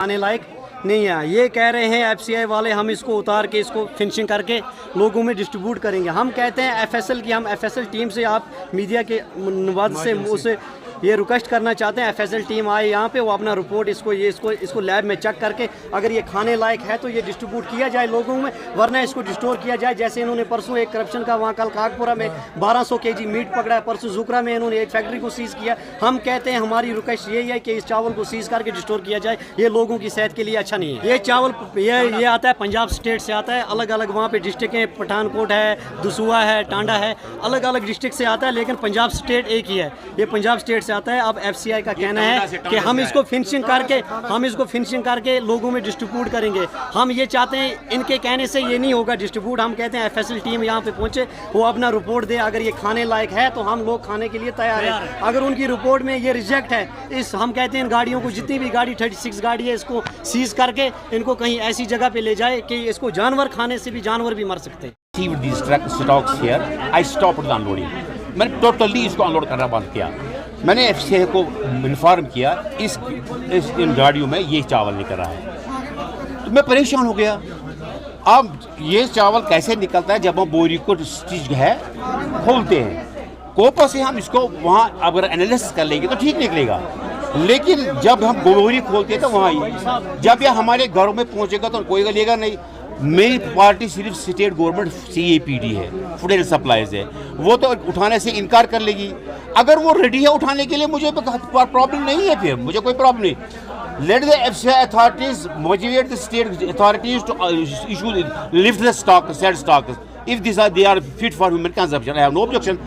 आने लायक नहीं है। ये कह रहे हैं एफसीआई वाले हम इसको उतार के इसको फिनिशिंग करके लोगों में डिस्ट्रीब्यूट करेंगे। हम कहते हैं एफएसएल की, हम एफएसएल टीम से आप मीडिया के मदद से उसे ये रिक्वेस्ट करना चाहते हैं एफएसएल टीम आए यहाँ पे, वो अपना रिपोर्ट इसको लैब में चेक करके अगर ये खाने लायक है तो ये डिस्ट्रीब्यूट किया जाए लोगों में, वरना इसको डिस्टोर किया जाए। जैसे इन्होंने परसों एक करप्शन का वहाँ कल कागपुरा में 1200 केजी मीट पकड़ा है, परसों जुकरा में इन्होंने एक फैक्ट्री को सीज किया। हम कहते हैं हमारी रिक्वेस्ट यही है कि इस चावल को सीज करके डिस्टोर किया जाए, ये लोगों की सेहत के लिए अच्छा नहीं है। ये चावल ये आता है पंजाब स्टेट से आता है, अलग अलग वहाँ पे डिस्ट्रिक्ट हैं, पठानकोट है, दसूहा है, टांडा है, अलग अलग डिस्ट्रिक्ट से आता है, लेकिन पंजाब स्टेट एक ही है, ये पंजाब स्टेट से आता है। अब एफसीआई का कहना है कि हम इसको फिनिशिंग करके लोगों में डिस्ट्रीब्यूट करेंगे। हम ये चाहते हैं, इनके कहने से ये नहीं होगा डिस्ट्रीब्यूट। हम कहते हैं एफएसएल टीम यहाँ पे पहुंचे, वो अपना रिपोर्ट दे, अगर ये खाने लायक है तो हम लोग खाने के लिए तैयार हैं। अगर उनकी रिपोर्ट में ये रिजेक्ट है, हम कहते हैं इन गाड़ियों को, जितनी भी गाड़ी 36 गाड़ी है, इसको सीज करके इनको कहीं ऐसी जगह पे ले जाए कि इसको जानवर खाने से भी जानवर भी मर सकते हैं। मैंने टोटली इसको अनलोड करना बंद किया। मैंने एफसीआई को इन्फॉर्म किया इन गाड़ियों में ये चावल निकल रहा है, तो मैं परेशान हो गया। अब ये चावल कैसे निकलता है जब हम बोरी को स्टिच है खोलते हैं, कोपा से हम इसको वहाँ अगर एनालिसिस कर लेंगे तो ठीक निकलेगा, लेकिन जब हम बोरी खोलते हैं तो वहाँ जब यह हमारे घरों में पहुँचेगा तो कोई लेगा नहीं। मेरी पार्टी सिर्फ स्टेट गवर्नमेंट CAPD है, फूड एंड सप्लाईज है, वो तो उठाने से इनकार कर लेगी। अगर वो रेडी है उठाने के लिए, मुझे प्रॉब्लम नहीं है, फिर मुझे कोई प्रॉब्लम नहीं। Let the FCI authorities motivate the state authorities to issue lift the stock, said stock if they are fit for human consumption. I have no objection.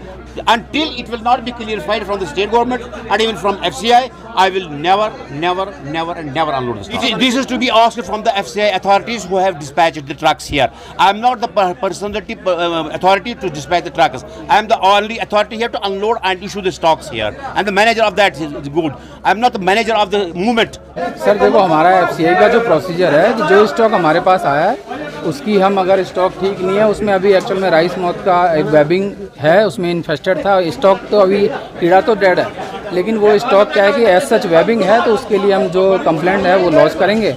Until it will not be clarified from the state government and even from FCI, I will never unload the stock. This is to be asked from the FCI authorities who have dispatched the trucks here. I am not the personality authority to dispatch the trucks. I am the only authority here to unload and issue the stocks here. And the manager of that is good. I am not the manager of the movement. Sir देखो, हमारा FCI का जो procedure है कि जो stock हमारे पास आया है उसकी हम अगर स्टॉक ठीक नहीं है, उसमें अभी एक्चुअल में राइस मॉथ का एक वेबिंग है, उसमें इन्फेस्टेड था स्टॉक, तो अभी कीड़ा तो डेड है, लेकिन वो स्टॉक क्या है कि एज सच वेबिंग है, तो उसके लिए हम जो कंप्लेंट है वो लॉन्च करेंगे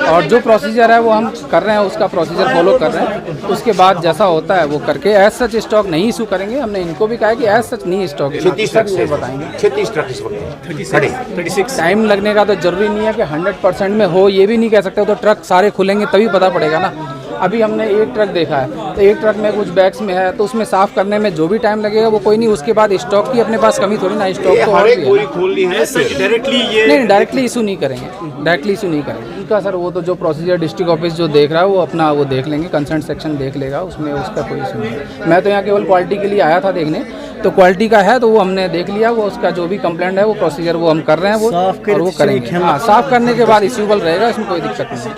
और जो प्रोसीजर है वो हम कर रहे हैं, उसका प्रोसीजर फॉलो कर रहे हैं। उसके बाद जैसा होता है वो करके एज सच स्टॉक नहीं इशू करेंगे। हमने इनको भी कहा है कि एज सच नहीं स्टॉक, 36 बताएंगे 36 टाइम लगने का तो जरूरी नहीं है कि 100% में हो, ये भी नहीं कह सकते, तो ट्रक सारे खुलेंगे तभी पता पड़ेगा ना। अभी हमने एक ट्रक देखा है, तो एक ट्रक में कुछ बैग्स में है, तो उसमें साफ करने में जो भी टाइम लगेगा वो कोई नहीं, उसके बाद स्टॉक की अपने पास कमी थोड़ी ना, स्टॉक तो और भी है। नहीं, डायरेक्टली इशू नहीं करेंगे, उनका सर वो तो जो प्रोसीजर डिस्ट्रिक्ट ऑफिस जो देख रहा है वो अपना वो देख लेंगे, कंसर्न सेक्शन देख लेगा, उसमें उसका कोई इशू नहीं। मैं तो यहाँ केवल क्वालिटी के लिए आया था देखने, तो क्वालिटी का है तो वो हमने देख लिया, वो उसका जो भी कंप्लेंट है वो प्रोसीजर वो हम कर रहे हैं, वो और वो करेंगे। हाँ, साफ करने के बाद इश्यूबल रहेगा, इसमें कोई दिक्कत नहीं।